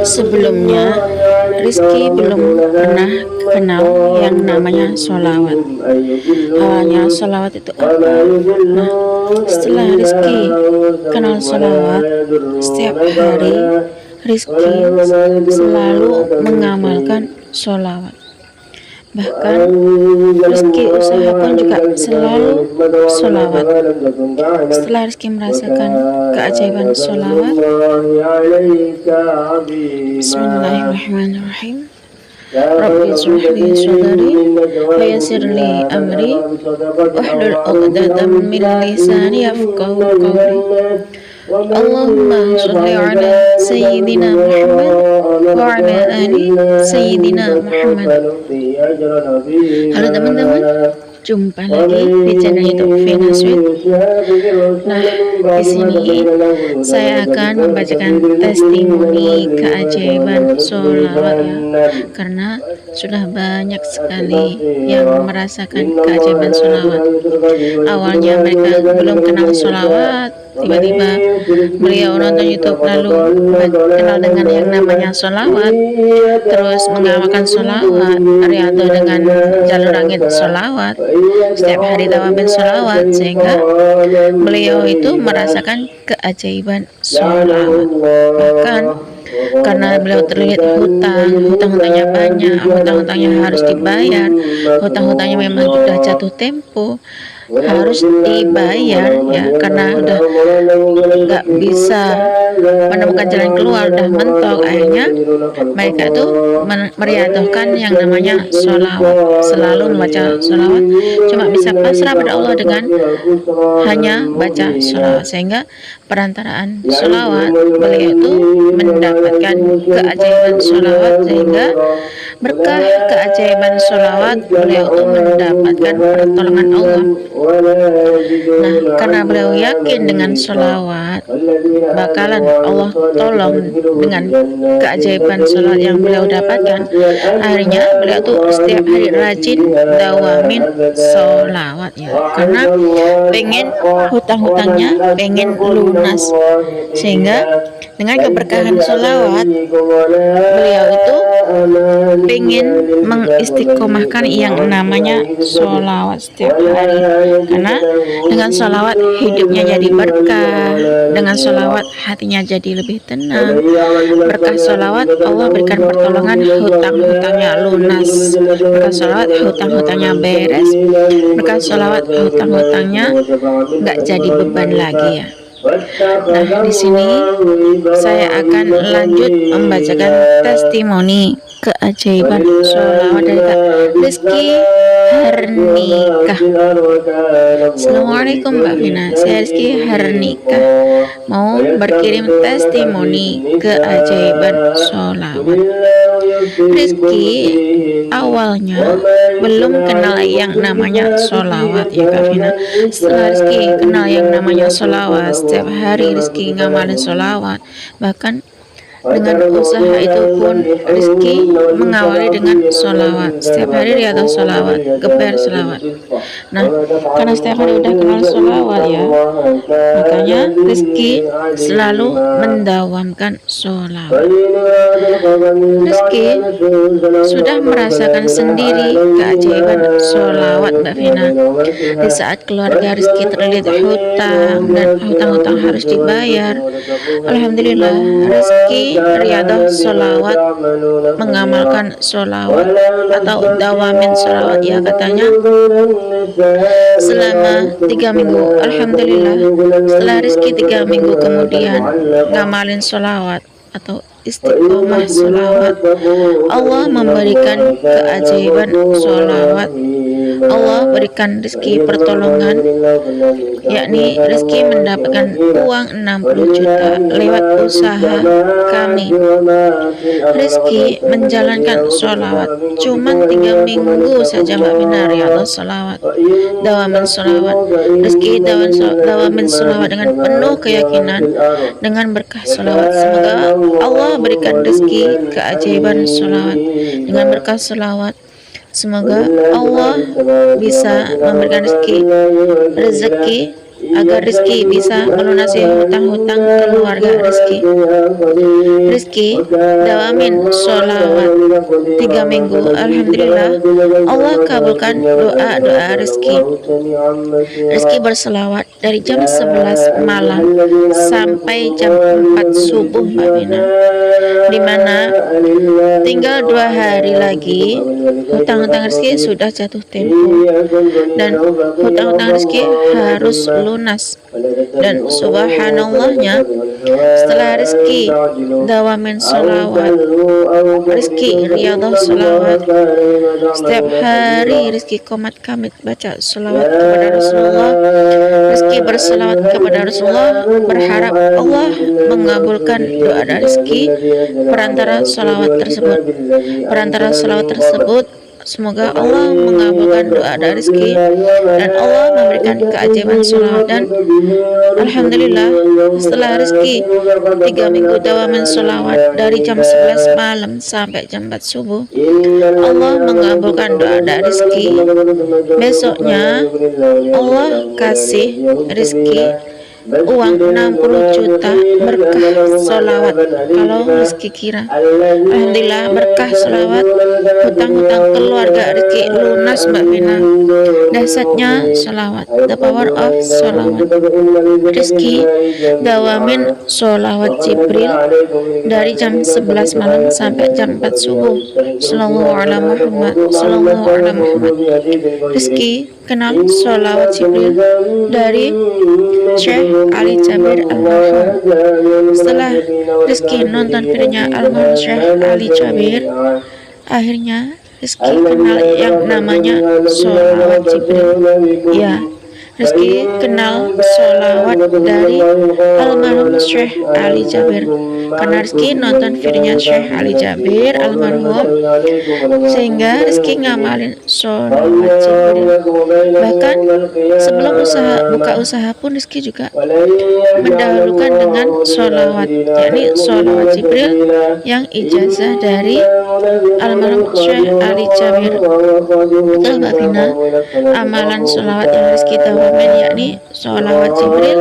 Sebelumnya, Rizky belum pernah kenal yang namanya sholawat. Awalnya sholawat itu apa? Nah, setelah Rizky kenal sholawat, setiap hari Rizky selalu mengamalkan sholawat. Bahkan Rizky usahakan juga selalu sholawat. Setelah Rizky merasakan keajaiban sholawat, Bismillahirrahmanirrahim. Rabbi shrah li sadri wa yassir li amri wahlul 'uqdatam min lisani yafqahu qawli. Allahumma sholli ala sayyidina Muhammad wa ala ali sayyidina Muhammad. Halo teman-teman, jumpa lagi di channel YouTube Vina Sweet. Nah, di sini saya akan membacakan testimoni keajaiban sholawat ya, karena sudah banyak sekali yang merasakan keajaiban sholawat. Awalnya mereka belum kenal sholawat, tiba-tiba beliau nonton YouTube lalu kenal dengan yang namanya sholawat, terus mengamalkan sholawat, riyadhah dengan jalur langit sholawat, setiap hari tawamin sholawat, sehingga beliau itu merasakan keajaiban sholawat. Bahkan karena beliau terlilit hutang-hutangnya banyak, hutang-hutangnya harus dibayar, hutang-hutangnya memang sudah jatuh tempo, harus dibayar ya, karena udah nggak bisa menemukan jalan keluar, udah mentok. Akhirnya mereka itu meriadohkan yang namanya sholawat, selalu membaca sholawat, cuma bisa pasrah pada Allah dengan hanya baca sholawat, sehingga perantaraan sholawat beliau itu mendapatkan keajaiban sholawat, sehingga berkah keajaiban sholawat beliau itu mendapatkan pertolongan Allah. Nah, karena beliau yakin dengan sholawat bakalan Allah tolong dengan keajaiban sholawat yang beliau dapatkan, akhirnya beliau tuh setiap hari rajin dawamin sholawat ya, karena pengen hutang-hutangnya pengen lunas, sehingga dengan keberkahan sholawat beliau itu pengen mengistiqomahkan yang namanya sholawat setiap hari, karena dengan sholawat hidupnya jadi berkah, dengan sholawat hatinya jadi lebih tenang. Berkah sholawat Allah berikan pertolongan, hutang-hutangnya lunas, berkah sholawat hutang-hutangnya beres, berkah sholawat hutang-hutangnya nggak jadi beban lagi ya. Nah, di sini saya akan lanjut membacakan testimoni keajaiban sholawat dari Kak Rizky Hernika. Assalamualaikum Mbak Vina, saya Rizky Hernika, mau berkirim testimoni keajaiban sholawat. Rizky awalnya belum kenal yang namanya sholawat ya Kak Vina. Setelah Rizky kenal yang namanya sholawat, setiap hari Rizky ngamalin sholawat, bahkan dengan usaha itu pun Rizky mengawali dengan sholawat, setiap hari riyadhah sholawat, geber sholawat. Nah, karena setiap hari udah kenal sholawat ya, makanya Rizky selalu mendawamkan sholawat. Rizky sudah merasakan sendiri keajaiban sholawat Mbak Vina. Di saat keluarga Rizky terlilit hutang dan hutang-hutang harus dibayar, alhamdulillah Rizky riyadhah sholawat, mengamalkan sholawat atau dawamin sholawat ya katanya, selama 3 minggu. Alhamdulillah setelah Rizky 3 minggu kemudian ngamalin sholawat atau istiqomah sholawat, Allah memberikan keajaiban sholawat. Allah berikan Rizky pertolongan, yakni Rizky mendapatkan uang 60 juta lewat usaha kami. Rizky menjalankan sholawat cuma 3 minggu saja Mbak Vina, riyadhah sholawat, dawamin sholawat. Rizky dawamin sholawat dengan penuh keyakinan, dengan berkah sholawat. Semoga Allah berikan Rizky keajaiban sholawat. Dengan berkah sholawat, semoga Allah bisa memberikan rezeki agar Rizki bisa melunasi hutang-hutang keluarga Rizki. Rizki dawamin sholawat 3 minggu. Alhamdulillah Allah kabulkan doa-doa Rizki. Rizki berselawat dari jam 11 malam sampai jam 4 subuh Mbak Vina, dimana tinggal 2 hari lagi hutang-hutang Rizki sudah jatuh tempo dan hutang-hutang Rizki harus lunas. Dan subhanallahnya, setelah Rizki dawamin sholawat, Rizki riyadhah sholawat, setiap hari Rizki komat kamit baca sholawat kepada Rasulullah. Rizki berselawat kepada Rasulullah, berharap Allah mengabulkan doa Rizki perantara sholawat tersebut. Semoga Allah mengabulkan doa Rizki dan Allah memberikan keajaiban sholawat. Dan alhamdulillah setelah Rizki 3 minggu dawamin sholawat dari jam 11 malam sampai jam 4 subuh, Allah mengabulkan doa Rizki. Besoknya Allah kasih Rizki uang 60 juta berkah sholawat. Kalau Rizki kira, alhamdulillah berkah sholawat, hutang-hutang keluarga Rizki lunas Mbak Vina. Dahsyatnya sholawat, the power of sholawat. Rizki dawamin sholawat Jibril dari jam 11 malam sampai jam 4 subuh. Sallallahu alaihi Muhammad, sallallahu alaihi Muhammad. Rizki kenal sholawat Jibril dari Syekh Ali Jabir almarhum. Setelah Rizki nonton videonya almarhum Syekh Ali Jabir, akhirnya Rizki kenal yang namanya sholawat Jibril. Ya, Rizki kenal sholawat dari almarhum Syekh Ali Jabir karena Rizki nonton videonya Syekh Ali Jabir almarhum, sehingga Rizki ngamalin sholawat Jibril. Bahkan sebelum buka usaha pun Rizki juga mendahulukan dengan sholawat, yakni sholawat Jibril yang ijazah dari almarhum Syekh Ali Jabir. Betul Mbak Vina, amalan sholawat yang Rizki dawamin yakni sholawat Jibril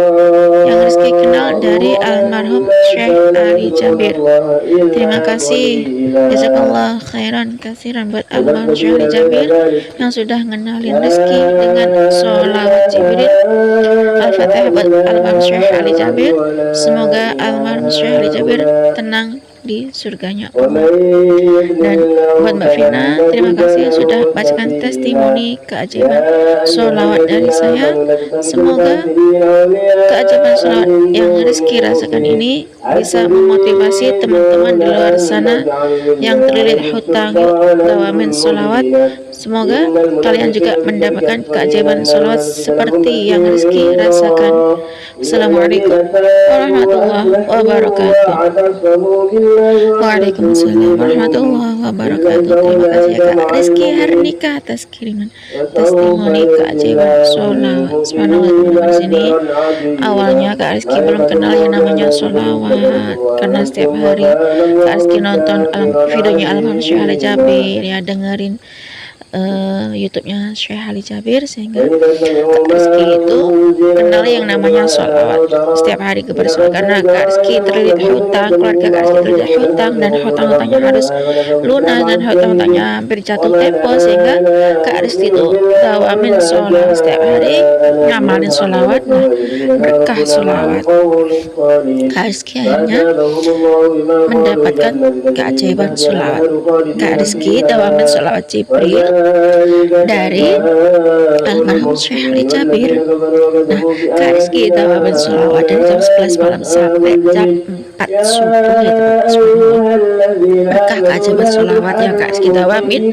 yang Rizki kenal dari almarhum Syekh Ali Jabir. Terima kasih, jazakallah khairan kasiran buat almarhum Syekh Ali Jabir yang sudah ngenalin Rizki dengan sholawat Jibril. Al-Fatihah buat almarhum Syekh Ali Jabir. Semoga almarhum Syekh Ali Jabir tenang di surganya Allah. Dan buat Mbak Vina, terima kasih sudah bacakan testimoni keajaiban sholawat dari saya. Semoga keajaiban sholawat yang Rizki rasakan ini bisa memotivasi teman-teman di luar sana yang terlilit hutang. Yuk dawamin sholawat. Semoga kalian juga mendapatkan keajaiban sholawat seperti yang Rizki rasakan. Assalamualaikum warahmatullahi wabarakatuh. Waalaikumsalam warahmatullahi wabarakatuh. Terima kasih ya Kak Rizki Hernika atas kiriman testimoni keajaiban sholawat. Subhanallah, di sini awalnya Kak Rizki belum kenal yang namanya sholawat karena setiap hari Kak Rizki nonton videonya almarhum Syekh Ali Jabir, ya dengerin YouTube-nya Syekh Ali Jabir, sehingga Kak Rizki itu kenal yang namanya sholawat setiap hari bersolawat karena Kak Rizki terlilit hutang, keluarga Kak Rizki terlilit hutang dan hutang-hutangnya harus lunas dan hutang-hutangnya hampir jatuh tempo, sehingga Kak Rizki itu dawamin sholawat setiap hari, ngamalin sholawat. Nah, berkah sholawat Kak Rizki akhirnya mendapatkan keajaiban sholawat. Kak Rizki dawamin sholawat Jibril dari almarhum Syekh Ali Jabir. Nah, Kak Rizki dawamin sholawat dari jam 11 malam sampai jam 4 subuh, ya teman-teman. Berkah keajaiban sholawat yang Kak Rizki dawamin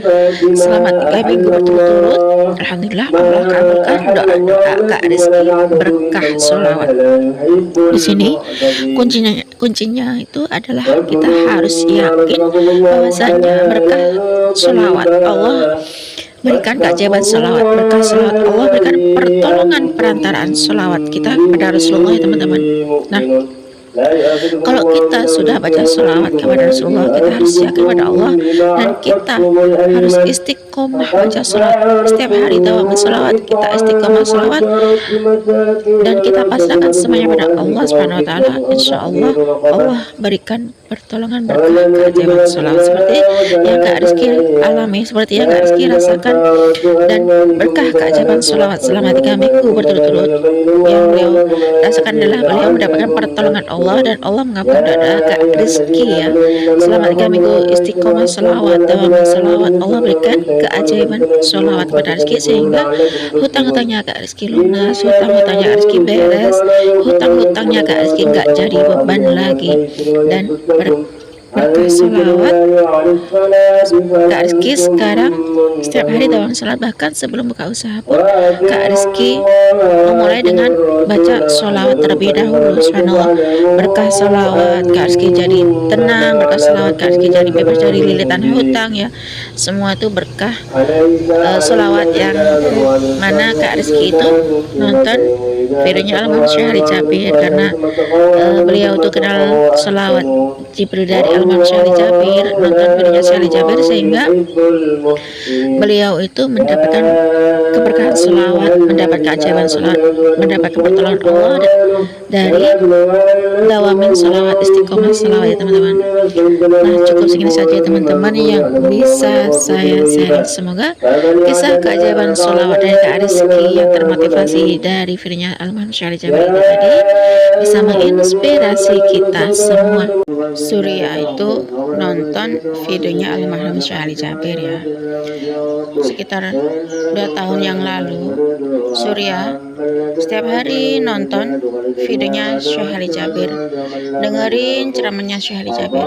selama 3 minggu berturut-turut. Alhamdulillah Allah kabulkan doa-doa Kak Rizki berkah sholawat. Di sini kuncinya itu adalah kita harus yakin bahwasanya berkah sholawat Allah berikan keajaiban sholawat, berkah sholawat Allah berikan pertolongan perantaraan sholawat kita pada Rasulullah, ya teman-teman. Nah, Kalau kita sudah baca sholawat kepada Rasulullah, kita harus yakin pada Allah, dan kita harus istiqomah baca sholawat setiap hari. Dawam sholawat, kita istiqomah sholawat, dan kita pasrahkan semuanya pada Allah Subhanahu Wa Taala. Insya Allah Allah berikan pertolongan, berkah, keajaiban sholawat seperti yang Kak Rizky alami, seperti yang Kak Rizky rasakan, dan berkah keajaiban sholawat selama 3 minggu berturut-turut yang beliau rasakan adalah beliau mendapatkan pertolongan Allah, dan Allah mengabulkan doa Kak Rizky ya. Selama 3 minggu istiqomah sholawat, dawam sholawat, Allah berikan keajaiban sholawat kepada Rizky, sehingga hutang-hutangnya Kak Rizky lunas, hutang-hutangnya Kak Rizky beres, hutang-hutangnya Kak Rizky nggak jadi beban lagi. Dan berkah sholawat, Kak Rizky sekarang setiap hari dawam sholat, bahkan sebelum buka usaha pun Kak Rizky memulai dengan baca sholawat terlebih dahulu. Subhanallah, berkah sholawat Kak Rizky jadi tenang, berkah sholawat Kak Rizky jadi bebas dari lilitan hutang ya. Semua itu berkah sholawat yang mana Kak Rizky itu nonton videonya almarhum Syekh Ali Jabir, karena beliau tuh kenal sholawat Jibril dari almarhum Syekh Ali Jabir, nonton videonya Syekh Ali Jabir, sehingga beliau itu mendapatkan keberkahan sholawat, mendapat keajaiban sholawat, mendapat pertolongan Allah dari dawamin sholawat, istiqomah sholawat ya teman-teman. Nah, cukup segini saja teman-teman yang bisa saya share. Semoga kisah keajaiban sholawat dari Kak Rizky yang termotivasi dari videonya almarhum Syekh Ali Jabir itu tadi bisa menginspirasi kita semua. Surya itu nonton videonya almarhum Syekh Ali Jabir ya, sekitar 2 tahun yang lalu. Surya setiap hari nonton videonya Syekh Ali Jabir, dengerin ceramahnya Syekh Ali Jabir.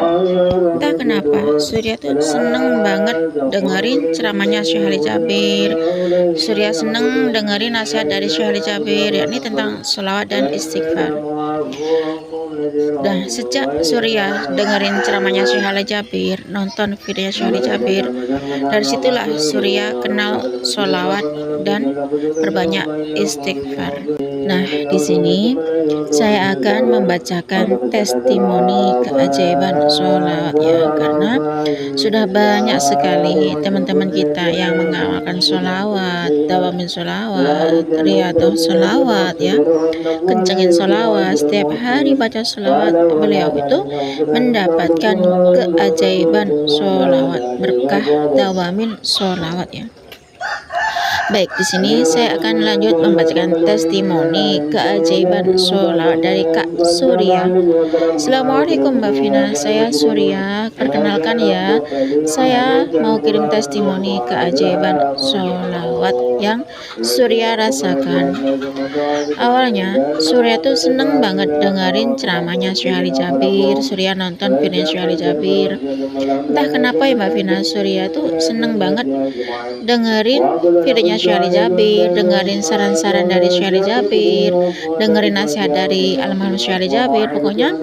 Entah kenapa Surya tuh seneng banget dengerin ceramahnya Syekh Ali Jabir. Surya seneng dengerin nasihat dari Syekh Ali Jabir, yakni tentang sholawat dan istighfar. Dan sejak Surya dengerin ceramahnya Syekh Ali Jabir, nonton videonya Syekh Ali Jabir, dari situlah Surya kenal sholawat dan berbanyak istighfar. Nah, di sini saya akan membacakan testimoni keajaiban sholawat ya, karena sudah banyak sekali teman-teman kita yang mengamalkan sholawat, dawamin sholawat, riyadhah sholawat ya, kencengin sholawat, setiap hari baca sholawat. Beliau itu mendapatkan keajaiban sholawat, berkah dawamin sholawat ya. Baik, di sini saya akan lanjut membacakan testimoni keajaiban sholawat dari Kak Surya. Assalamualaikum Mbak Vina, saya Surya. Perkenalkan ya, saya mau kirim testimoni keajaiban sholawat yang Surya rasakan. Awalnya Surya tuh seneng banget dengerin ceramahnya Syekh Ali Jabir. Surya nonton video Syekh Ali Jabir. Entah kenapa ya Mbak Vina, Surya tuh seneng banget dengerin videonya Syekh Ali Jabir, dengerin saran-saran dari Syekh Ali Jabir, dengerin nasihat dari almarhum Syekh Ali Jabir. Pokoknya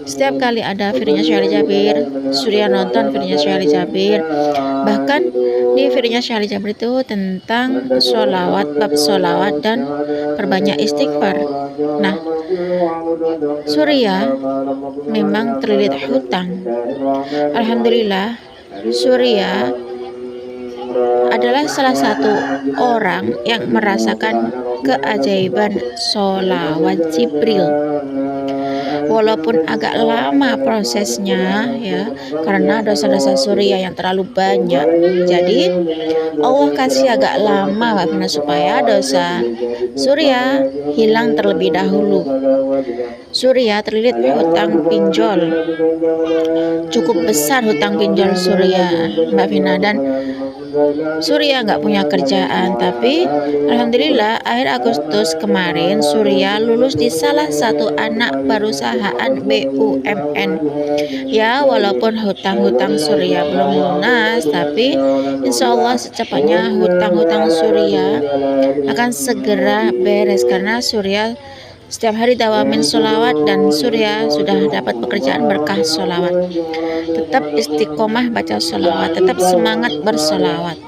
setiap kali ada videonya Syekh Ali Jabir, Surya nonton videonya Syekh Ali Jabir. Bahkan di videonya Syekh Ali Jabir itu tentang sholawat, bab sholawat dan perbanyak istighfar. Nah, Surya memang terlilit hutang. Alhamdulillah, Surya adalah salah satu orang yang merasakan keajaiban sholawat Jibril. Walaupun agak lama prosesnya ya, karena dosa-dosa Surya yang terlalu banyak, jadi Allah kasih agak lama Mbak Vina supaya dosa Surya hilang terlebih dahulu. Surya terlilit hutang pinjol, cukup besar hutang pinjol Surya Mbak Vina, dan Surya nggak punya kerjaan. Tapi alhamdulillah akhir Agustus kemarin Surya lulus di salah satu anak perusahaan BUMN ya. Walaupun hutang-hutang Surya belum lunas, tapi insya Allah secepatnya hutang-hutang Surya akan segera beres, karena Surya setiap hari dawamin sholawat dan Surya sudah dapat pekerjaan berkah sholawat. Tetap istiqomah baca sholawat, tetap semangat bersolawat.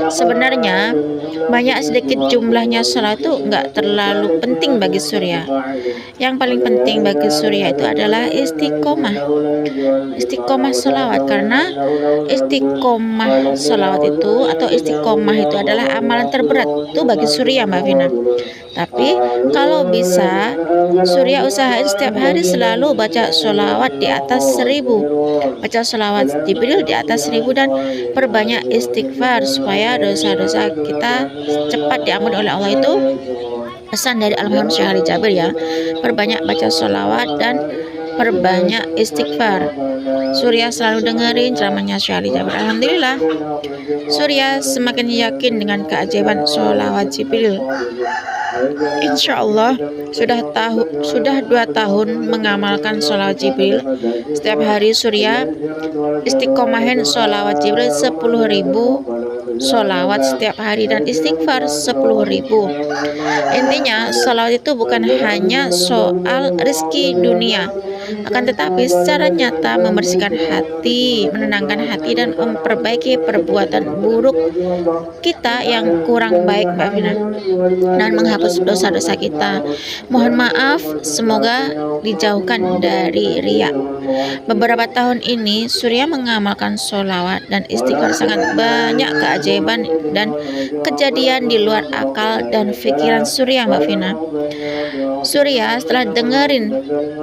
Sebenarnya banyak sedikit jumlahnya sholat itu nggak terlalu penting bagi Surya. Yang paling penting bagi Surya itu adalah istiqomah. Istiqomah sholawat, karena istiqomah sholawat itu atau istiqomah itu adalah amalan terberat itu bagi Surya, Mbak Vina. Tapi kalau bisa Surya usahain setiap hari selalu baca sholawat di atas 1000, baca sholawat Jibril di atas 1000, dan perbanyak istighfar supaya dosa-dosa kita cepat diampuni oleh Allah. Itu pesan dari almarhum Syekh Ali Jabir ya. Perbanyak baca sholawat dan perbanyak istighfar. Surya selalu dengerin ceramahnya Syekh Ali Jabir. Alhamdulillah, Surya semakin yakin dengan keajaiban sholawat Jibril. Insya Allah sudah 2 tahun mengamalkan sholawat Jibril. Setiap hari Surya istiqomahin sholawat Jibril 10.000 sholawat setiap hari dan istighfar 10.000. Intinya sholawat itu bukan hanya soal rezeki dunia, akan tetapi secara nyata membersihkan hati, menenangkan hati, dan memperbaiki perbuatan buruk kita yang kurang baik, Mbak Vina, dan menghapus dosa-dosa kita. Mohon maaf, semoga dijauhkan dari riya. Beberapa tahun ini Surya mengamalkan sholawat dan istighfar, sangat banyak keajaiban dan kejadian di luar akal dan pikiran Surya, Mbak Vina. Surya setelah dengerin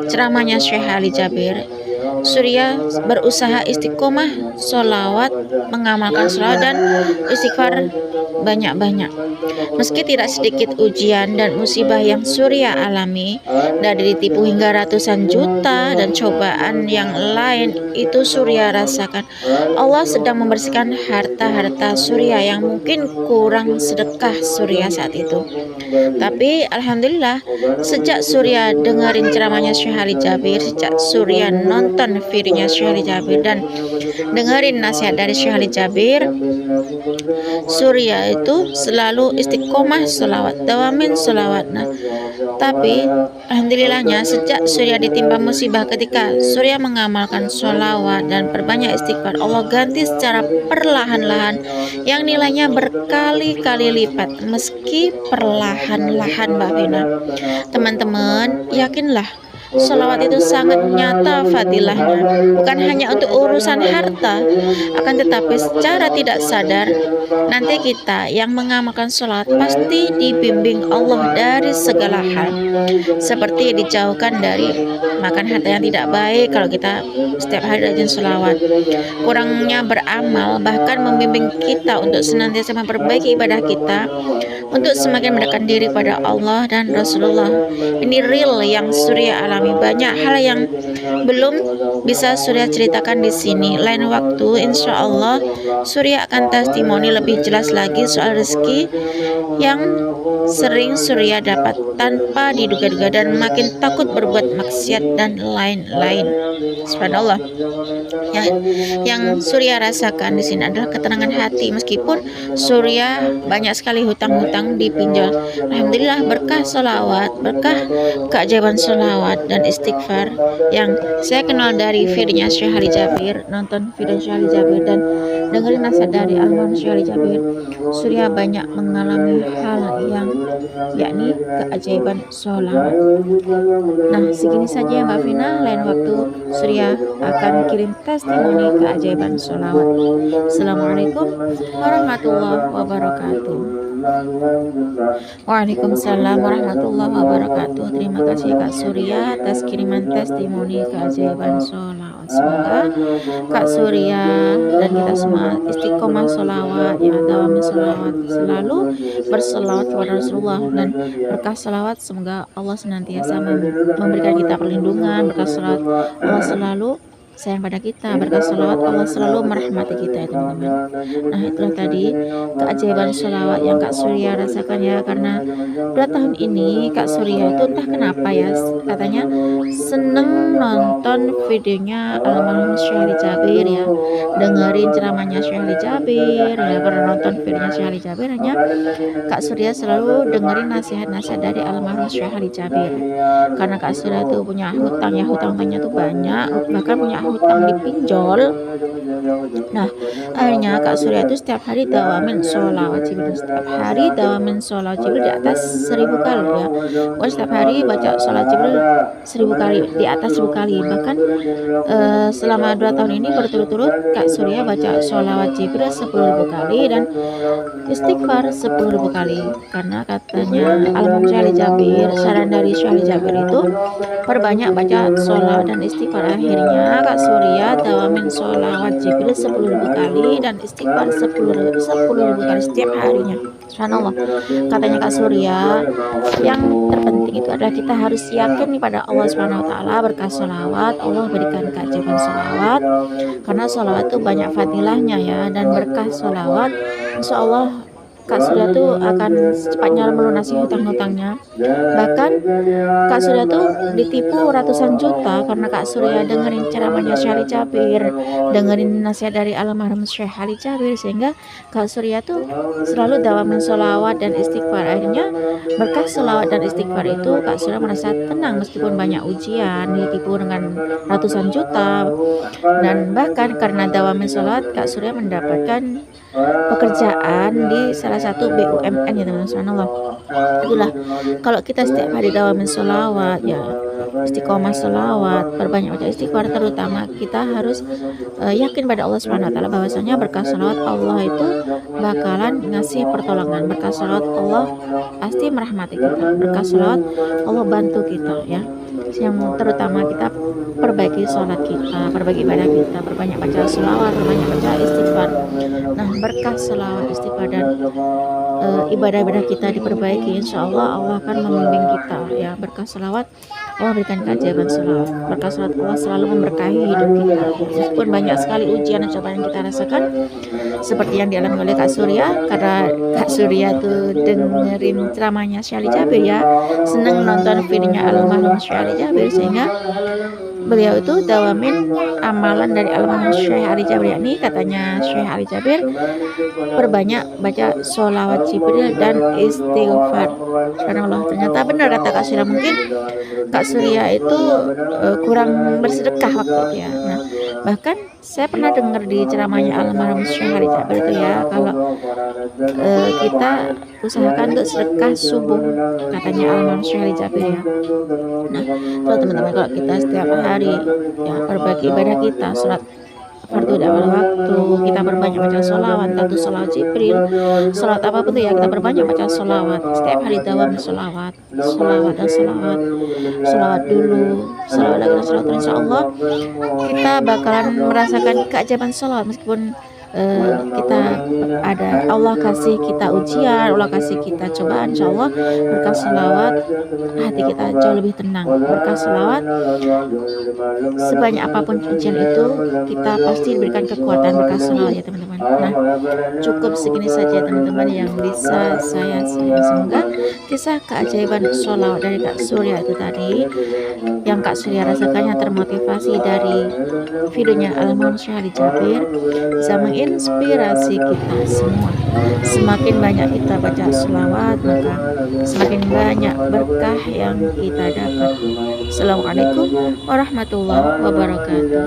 ceramahnya Syekh Ali Jabir, Surya berusaha istiqomah sholawat, mengamalkan sholawat dan istighfar banyak-banyak. Meski tidak sedikit ujian dan musibah yang Surya alami, dari ditipu hingga ratusan juta dan cobaan yang lain itu Surya rasakan, Allah sedang membersihkan harta-harta Surya yang mungkin kurang sedekah Surya saat itu. Tapi alhamdulillah, sejak Surya dengerin ceramahnya Syekh Ali Jabir, sejak Surya nonton videonya Syekh Ali Jabir dan dengerin nasihat dari Syekh Ali Jabir, Surya itu selalu istiqomah sholawat, dawamin sholawat. Nah, tapi alhamdulillahnya sejak Surya ditimpa musibah, ketika Surya mengamalkan sholawat dan perbanyak istighfar, Allah ganti secara perlahan-lahan yang nilainya berkali-kali lipat. Meski perlahan-lahan, Mbak Vina, teman-teman yakinlah sholawat itu sangat nyata fadilahnya, bukan hanya untuk urusan harta, akan tetapi secara tidak sadar nanti kita yang mengamalkan sholawat pasti dibimbing Allah dari segala hal, seperti dijauhkan dari makan harta yang tidak baik kalau kita setiap hari rajin sholawat, kurangnya beramal bahkan membimbing kita untuk senantiasa memperbaiki ibadah kita untuk semakin mendekatkan diri pada Allah dan Rasulullah. Ini real yang Surya alami. Banyak hal yang belum bisa Surya ceritakan di sini. Lain waktu insya Allah Surya akan testimoni lebih jelas lagi soal rezeki yang sering Surya dapat tanpa diduga-duga dan makin takut berbuat maksiat dan lain-lain. Subhanallah. Yang Surya rasakan di sini adalah ketenangan hati, meskipun Surya banyak sekali hutang-hutang dipinjol. Alhamdulillah, berkah sholawat, berkah keajaiban sholawat dan istighfar yang saya kenal dari videonya Syekh Ali Jabir, nonton video Syekh Ali Jabir dan dengerin nasihat dari almarhum Syekh Ali Jabir, Surya banyak mengalami hal yang yakni keajaiban sholawat. Nah, segini saja ya Mbak Vina. Lain waktu Surya akan kirim testimoni keajaiban sholawat. Assalamualaikum warahmatullahi wabarakatuh. Waalaikumsalam warahmatullahi wabarakatuh. Terima kasih Kak Surya atas kiriman testimoni keajaiban sholawat. Semoga Kak Surya dan kita semua istiqomah sholawat, yang dawam sholawat, selalu berselawat kepada Rasulullah, dan berkah sholawat semoga Allah senantiasa memberikan kita perlindungan. Berkah sholawat Allah selalu sayang pada kita, berkat sholawat Allah selalu merahmati kita ya teman-teman. Nah, itulah tadi keajaiban sholawat yang Kak Surya rasakan ya, karena 2 tahun ini Kak Surya itu entah kenapa ya, katanya seneng nonton videonya almarhum Syekh Ali Jabir ya, dengerin ceramahnya Syekh Ali Jabir ya, pernah nonton videonya Syekh Ali Jabir, hanya Kak Surya selalu dengerin nasihat-nasihat dari almarhum Syekh Ali Jabir. Karena Kak Surya itu punya hutang ya, hutang-hutangnya tuh banyak, bahkan punya hutang dipinjol. Nah, akhirnya Kak Surya itu setiap hari dawamin sholawat Jibril, setiap hari dawamin sholawat Jibril di atas 1000 kali ya. Pokoknya setiap hari baca sholawat Jibril 1000 kali, di atas 1000 kali. Bahkan selama 2 tahun ini berturut-turut Kak Surya baca sholawat Jibril 10.000 kali dan istighfar 10.000 kali. Karena katanya Al-Imam Syekh Jabir, saran dari Syekh Jabir itu perbanyak baca sholawat dan istighfar. Akhirnya Kak Surya dawamin sholawat Jibril 10.000 kali dan istighfar 10.000 kali setiap harinya. Subhanallah. Katanya Kak Surya, yang terpenting itu adalah kita harus yakin pada Allah Subhanahu wa taala. Berkah sholawat Allah berikan keajaiban sholawat, karena sholawat itu banyak fadilahnya ya, dan berkah sholawat insya Allah Kak Surya tuh akan secepatnya melunasi hutang-hutangnya. Bahkan Kak Surya tuh ditipu ratusan juta karena Kak Surya dengerin ceramahnya Syekh Ali Jabir, dengerin nasihat dari almarhum Syekh Ali Jabir, sehingga Kak Surya tuh selalu dawamin sholawat dan istighfar. Akhirnya berkah sholawat dan istighfar itu Kak Surya merasa tenang meskipun banyak ujian, ditipu dengan ratusan juta. Dan bahkan karena dawamin sholawat, Kak Surya mendapatkan pekerjaan di salah satu BUMN ya teman-teman. Subhanallah. Itulah, kalau kita setiap hari dawamin sholawat ya, istiqomah sholawat, perbanyak baca istighfar, terutama kita harus yakin pada Allah Subhanahu wa taala bahwasanya berkah sholawat Allah itu bakalan ngasih pertolongan. Berkah sholawat Allah pasti merahmati kita. Berkah sholawat Allah bantu kita ya. Yang terutama kita perbaiki sholat kita, perbaiki ibadah kita, perbanyak baca sholawat, perbanyak baca istighfar. Nah, berkah sholawat, istighfar dan ibadah-ibadah kita diperbaiki, insya Allah Allah akan membimbing kita ya. Berkah sholawat Allah berikan keajaiban sholawat. Berkah sholawat Allah selalu memberkahi hidup kita. Meskipun banyak sekali ujian dan cobaan yang kita rasakan, seperti yang dialami oleh Kak Surya, karena Kak Surya tuh dengerin ceramahnya Syekh Ali Jabir ya, seneng nonton videonya almarhum Syekh Ali Jabir, sehingga beliau itu dawamin amalan dari almarhum Syekh Ali Jabir, yakni katanya Syekh Ali Jabir perbanyak baca sholawat Jibril dan istighfar. Subhanallah, ternyata benar kata Kak Surya. Mungkin Kak Surya itu kurang bersedekah waktu itu ya. Nah, bahkan saya pernah dengar di ceramahnya almarhum Syekh Ali Jabir itu ya, kalau kita usahakan untuk sedekah subuh, katanya almarhum Syekh Ali Jabir ya. Nah, kalau teman-teman, kalau kita setiap hari ya perbaiki ibadah kita, sholat fardu di awal waktu, kita perbanyak baca sholawat, tentu sholawat Jibril, sholawat apapun tuh ya, kita perbanyak baca sholawat setiap hari, dawam sholawat, sholawat dan sholawat, sholawat dulu, sholawat lagi dan sholawat. Insya Allah kita bakalan merasakan keajaiban sholawat. Meskipun kita ada Allah kasih kita ujian, Allah kasih kita cobaan, insya Allah berkah sholawat hati kita jauh lebih tenang. Berkah sholawat sebanyak apapun ujian itu, kita pasti diberikan kekuatan berkah sholawat ya teman-teman. Nah, cukup segini saja teman-teman yang bisa saya share. Semoga kisah keajaiban sholawat dari Kak Surya itu tadi, yang Kak Surya rasakan, yang termotivasi dari videonya almarhum Syekh Ali Jabir, bisa menginspirasi kita semua. Semakin banyak kita baca sholawat, maka semakin banyak berkah yang kita dapat. Assalamualaikum warahmatullahi wabarakatuh.